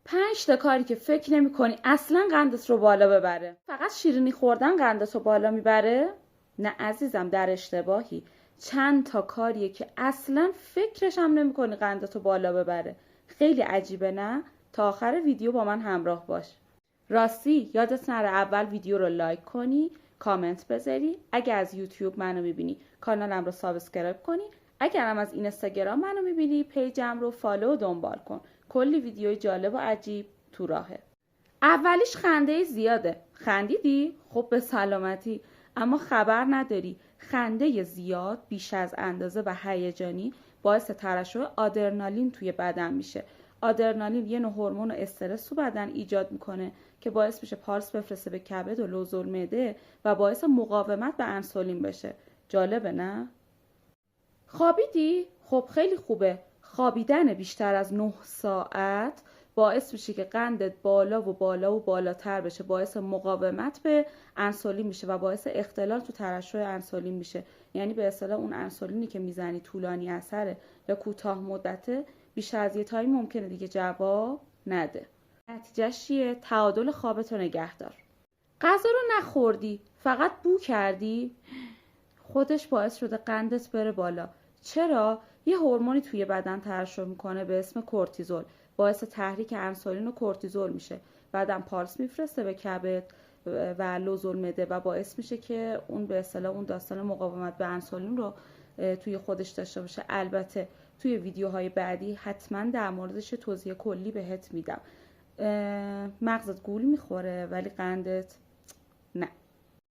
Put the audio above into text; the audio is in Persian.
5 تا کاری که فکر نمی‌کنی اصلا قندت رو بالا ببره. فقط شیرینی خوردن قندت رو بالا میبره؟ نه عزیزم، در اشتباهی. چند تا کاریه که اصلا فکرش هم نمی‌کنی قندت رو بالا ببره. خیلی عجیبه نه؟ تا آخر ویدیو با من همراه باش. راستی یادت نره اول ویدیو رو لایک کنی، کامنت بذاری. اگر از یوتیوب منو میبینی کانالم رو سابسکرایب کنی. اگرم از اینستاگرام منو میبینی پیجم رو فالو و دنبال کن. کلی ویدیوی جالب و عجیب تو راهه. اولیش خنده زیاده. خندیدی؟ خب به سلامتی. اما خبر نداری خنده زیاد بیش از اندازه و هیجانی باعث ترشح آدرنالین توی بدن میشه. آدرنالین یه نوع هورمون استرس تو بدن ایجاد میکنه که باعث میشه پالس بفرسته به کبد و لوزالمعده و باعث مقاومت به انسولین بشه. جالبه نه؟ خوابیدی؟ خب خیلی خوبه. خوابیدن بیشتر از 9 ساعت باعث میشه که قندت بالا و بالا و بالاتر بشه، باعث مقاومت به انسولین میشه و باعث اختلال تو ترشح انسولین میشه. یعنی به اصطلاح اون انسولینی که میزنی طولانی اثره یا کوتاه مدته، بیشتر از یه تایم ممکنه دیگه جواب نده. نتیجهش چیه؟ تعادل خوابتو نگه دار. غذا رو نخوردی، فقط بو کردی، خودش باعث شده قندت بره بالا. چرا؟ یه هورمونی توی بدن ترشح میکنه به اسم کورتیزول، باعث تحریک انسولین و کورتیزول میشه. بعدم پالس میفرسته به کبد و لوزالمعده و باعث میشه که اون به اصطلاح اون داستان مقاومت به انسولین رو توی خودش داشته باشه. البته توی ویدیوهای بعدی حتما در موردش توضیح کلی بهت میدم. مغزت گول میخوره ولی قندت نه.